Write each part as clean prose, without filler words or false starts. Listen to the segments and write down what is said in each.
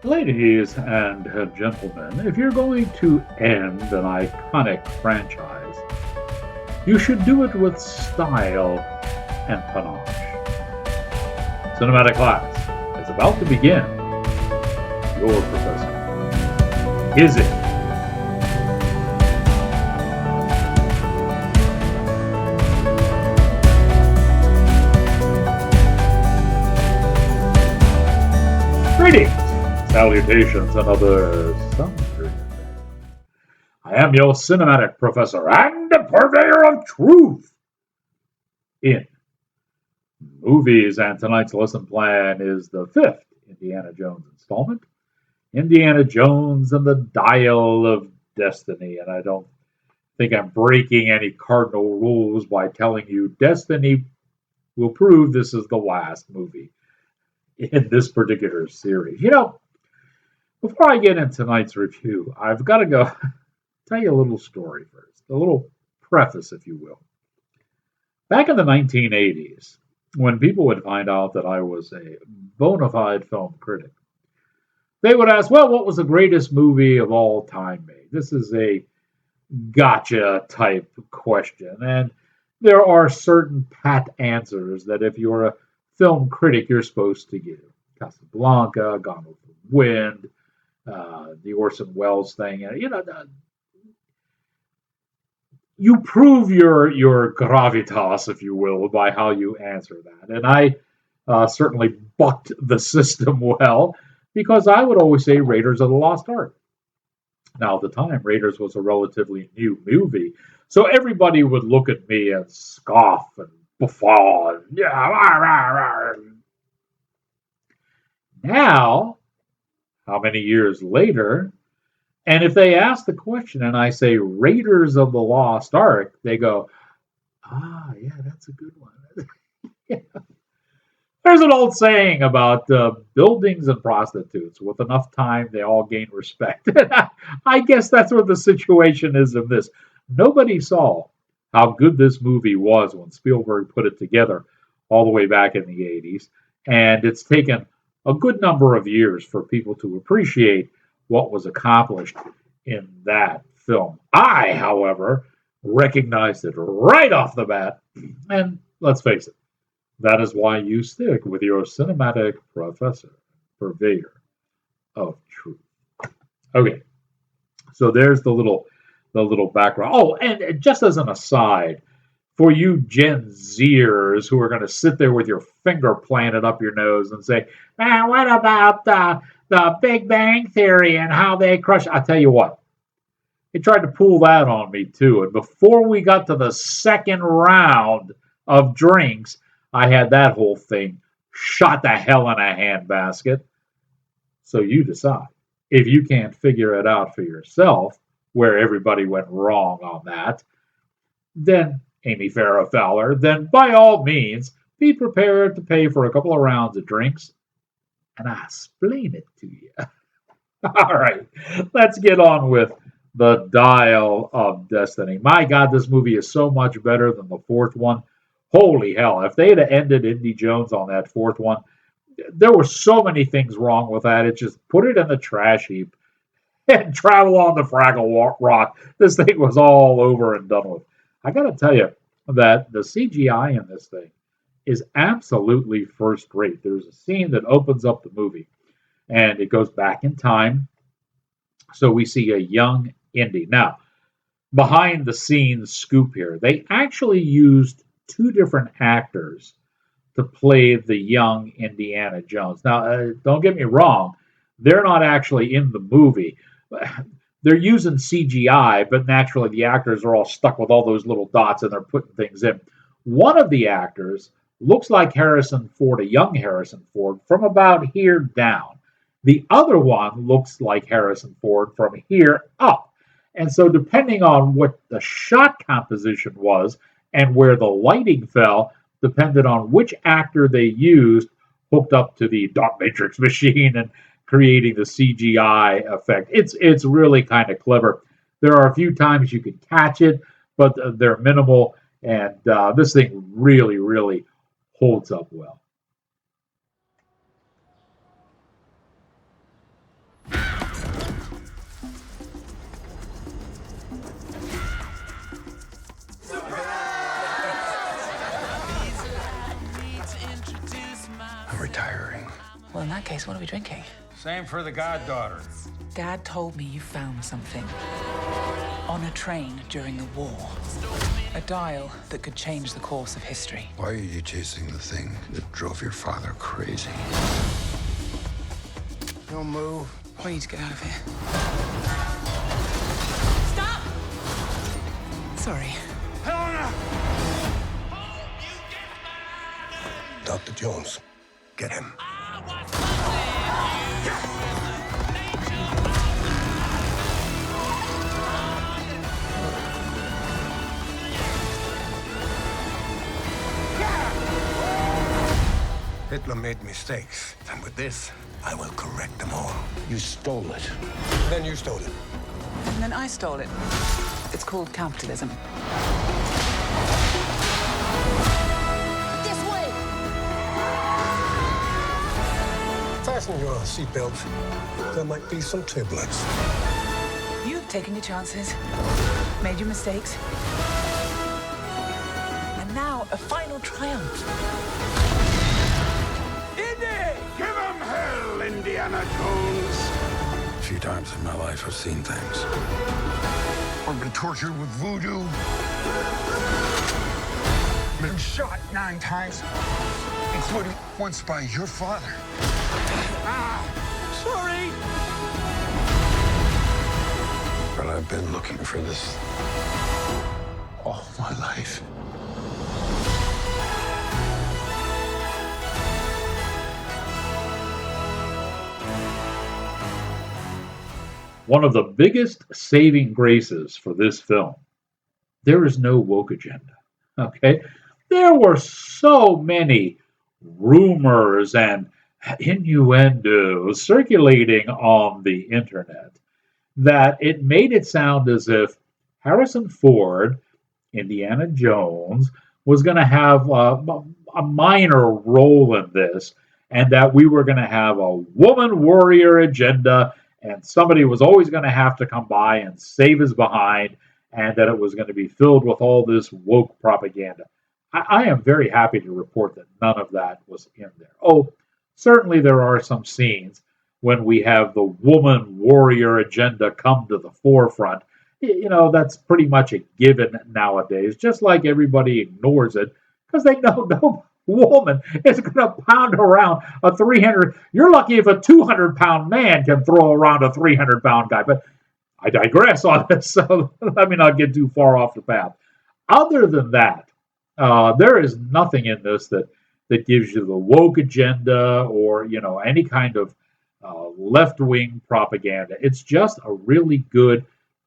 Ladies and gentlemen, if you're going to end an iconic franchise, you should do it with style and panache. Cinematic class is about to begin. Your professor. Is it? Greetings, salutations, and other sundry. I am your cinematic professor and purveyor of truth in movies, and tonight's lesson plan is the fifth Indiana Jones installment, Indiana Jones and the Dial of Destiny. And I don't think I'm breaking any cardinal rules by telling you Destiny will prove this is the last movie in this particular series. Before I get into tonight's review, I've got to go tell you a little story first, a little preface, if you will. Back in the 1980s, when people would find out that I was a bona fide film critic, they would ask, well, what was the greatest movie of all time made? This is a gotcha type question. And there are certain pat answers that if you're a film critic, you're supposed to give. Casablanca, Gone with the Wind, the Orson Welles thing. You prove your gravitas, if you will, by how you answer that. And I certainly bucked the system well because I would always say Raiders of the Lost Ark. Now, at the time, Raiders was a relatively new movie, so everybody would look at me and scoff and guffaw. And, yeah, rah, rah, rah. Now, how many years later, and if they ask the question and I say Raiders of the Lost Ark, they go, yeah, that's a good one. Yeah. There's an old saying about buildings and prostitutes. With enough time, they all gain respect. I guess that's what the situation is in this. Nobody saw how good this movie was when Spielberg put it together all the way back in the 80s. And it's taken a good number of years for people to appreciate what was accomplished in that film. I, however, recognized it right off the bat. And let's face it, that is why you stick with your cinematic professor, purveyor of truth. Okay, so there's the little background. Oh, and just as an aside, for you Gen Zers who are going to sit there with your finger planted up your nose and say, what about the Big Bang Theory and how they crush? I tell you what, they tried to pull that on me too. And before we got to the second round of drinks, I had that whole thing shot to hell in a handbasket. So you decide. If you can't figure it out for yourself, where everybody went wrong on that, then Amy Farrah Fowler, then by all means, be prepared to pay for a couple of rounds of drinks, and I'll explain it to you. All right, let's get on with the Dial of Destiny. My God, this movie is so much better than the fourth one. Holy hell! If they had ended Indy Jones on that fourth one, there were so many things wrong with that. It just put it in the trash heap and travel on the Fraggle Rock. This thing was all over and done with. I got to tell you that the CGI in this thing is absolutely first rate. There's a scene that opens up the movie, and it goes back in time. So we see a young Indy. Now, behind the scenes scoop here, they actually used two different actors to play the young Indiana Jones. Now, don't get me wrong, they're not actually in the movie. They're using CGI, but naturally the actors are all stuck with all those little dots and they're putting things in. One of the actors looks like Harrison Ford, a young Harrison Ford, from about here down. The other one looks like Harrison Ford from here up. And so, depending on what the shot composition was and where the lighting fell, depended on which actor they used hooked up to the dot matrix machine and creating the CGI effect. It's really kind of clever. There are a few times you can catch it, but they're minimal, and this thing really holds up well. Well, in that case, what are we drinking? Same for the goddaughter. Dad told me you found something on a train during the war. A dial that could change the course of history. Why are you chasing the thing that drove your father crazy? Don't move. We need to get out of here. Stop! Sorry. Helena! Dr. Jones, get him. Hitler made mistakes, and with this, I will correct them all. You stole it. Then you stole it. And then I stole it. It's called capitalism. This way! Fasten your seatbelt. There might be some turbulence. You've taken your chances, made your mistakes, and now a final triumph. Give him hell, Indiana Jones! A few times in my life, I've seen things. I've been tortured with voodoo. Been shot 9 times, including once by your father. Sorry! But I've been looking for this all my life. One of the biggest saving graces for this film, there is no woke agenda. Okay? There were so many rumors and innuendos circulating on the internet that it made it sound as if Harrison Ford, Indiana Jones, was going to have a minor role in this, and that we were going to have a woman warrior agenda, and somebody was always going to have to come by and save his behind, and that it was going to be filled with all this woke propaganda. I am very happy to report that none of that was in there. Oh, certainly there are some scenes when we have the woman warrior agenda come to the forefront. You know, that's pretty much a given nowadays, just like everybody ignores it because they know no woman is going to pound around a 300. You're lucky if a 200-pound man can throw around a 300-pound guy. But I digress on this, so let me not get too far off the path. Other than that, there is nothing in this that gives you the woke agenda or any kind of left-wing propaganda. It's just a really good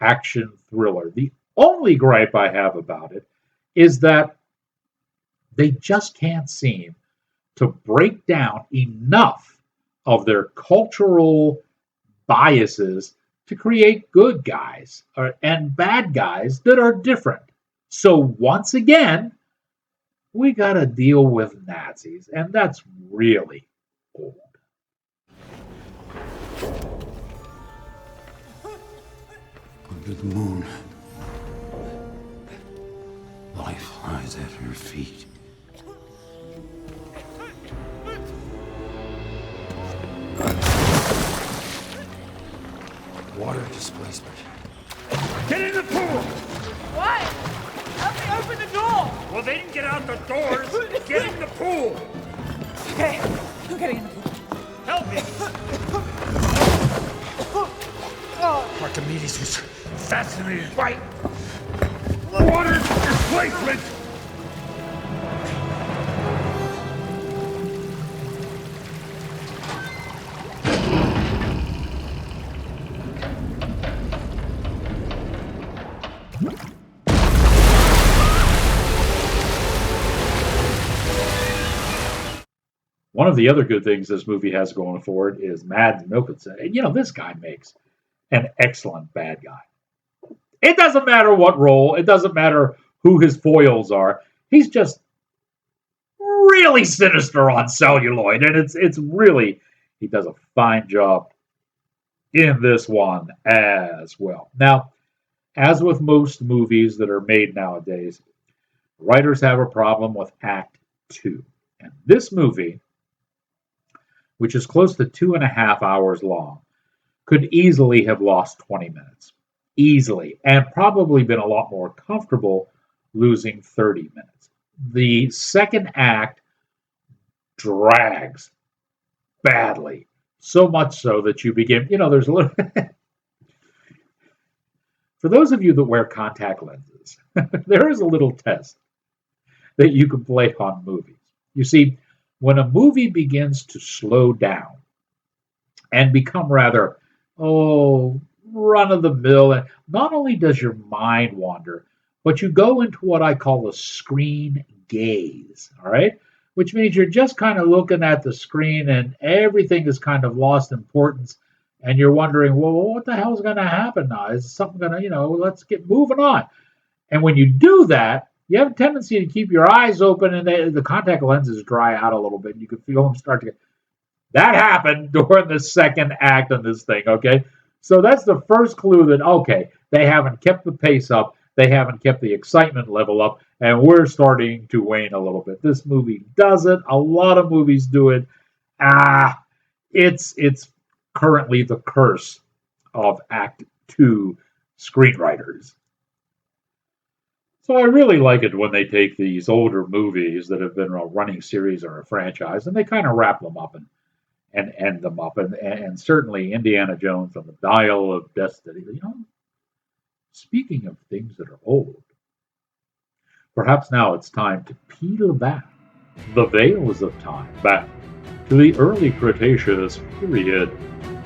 action thriller. The only gripe I have about it is that they just can't seem to break down enough of their cultural biases to create good guys and bad guys that are different. So once again, we got to deal with Nazis, and that's really old. Under the moon, life lies at her feet. Water displacement. Get in the pool! What? Help me open the door! Well, they didn't get out the doors. Get in the pool! Okay, I'm getting in the pool. Help me! Archimedes was fascinated by water displacement! One of the other good things this movie has going for it is Mads Mikkelsen. And this guy makes an excellent bad guy. It doesn't matter what role, it doesn't matter who his foils are. He's just really sinister on celluloid, and it's really he does a fine job in this one as well. Now, as with most movies that are made nowadays, writers have a problem with Act 2. And this movie which is close to 2.5 hours long, could easily have lost 20 minutes. Easily. And probably been a lot more comfortable losing 30 minutes. The second act drags badly. So much so that you begin, there's a little. For those of you that wear contact lenses, there is a little test that you can play on movies. You see, when a movie begins to slow down and become rather, run of the mill, and not only does your mind wander, but you go into what I call a screen gaze, all right? Which means you're just kind of looking at the screen and everything is kind of lost importance. And you're wondering, well, what the hell is going to happen now? Is something going to, let's get moving on. And when you do that, you have a tendency to keep your eyes open and the contact lenses dry out a little bit. And you can feel them start to get. That happened during the second act of this thing, okay? So that's the first clue that, okay, they haven't kept the pace up. They haven't kept the excitement level up. And we're starting to wane a little bit. This movie does it. A lot of movies do it. It's currently the curse of Act 2 screenwriters. So I really like it when they take these older movies that have been a running series or a franchise and they kind of wrap them up and end them up. And certainly Indiana Jones on the Dial of Destiny. Speaking of things that are old, perhaps now it's time to peel back the veils of time back to the early Cretaceous period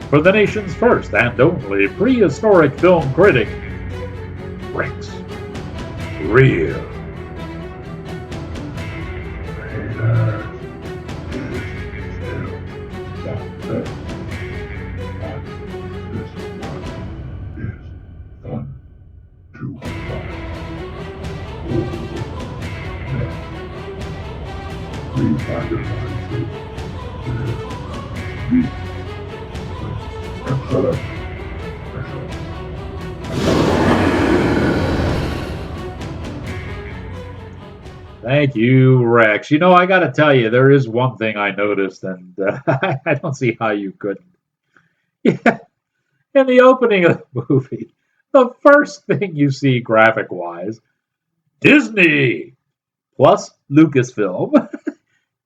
for the nation's first and only prehistoric film critic, Rex Real. Thank you, Rex. I got to tell you, there is one thing I noticed, and I don't see how you couldn't. Yeah, in the opening of the movie, the first thing you see graphic-wise, Disney plus Lucasfilm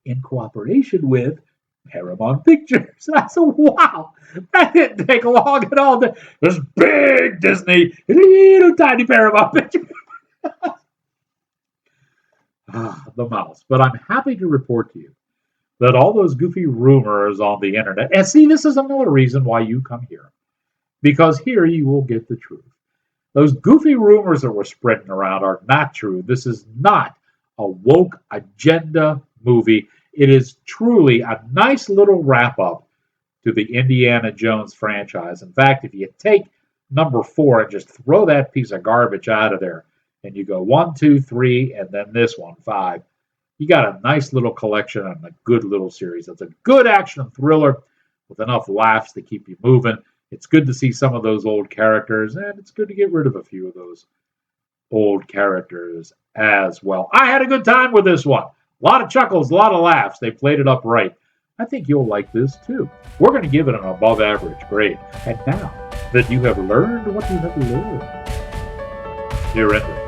in cooperation with Paramount Pictures. I said, wow, that didn't take long at all. There's big Disney, little tiny Paramount Pictures. The mouse. But I'm happy to report to you that all those goofy rumors on the internet, and see, this is another reason why you come here, because here you will get the truth. Those goofy rumors that were spreading around are not true. This is not a woke agenda movie. It is truly a nice little wrap-up to the Indiana Jones franchise. In fact, if you take number 4 and just throw that piece of garbage out of there, and you go 1, 2, 3, and then this one, 5, you got a nice little collection and a good little series. It's a good action thriller with enough laughs to keep you moving. It's good to see some of those old characters, and it's good to get rid of a few of those old characters as well. I had a good time with this one. A lot of chuckles, a lot of laughs. They played it up right. I think you'll like this too. We're going to give it an above average grade. And now that you have learned what you have learned, here at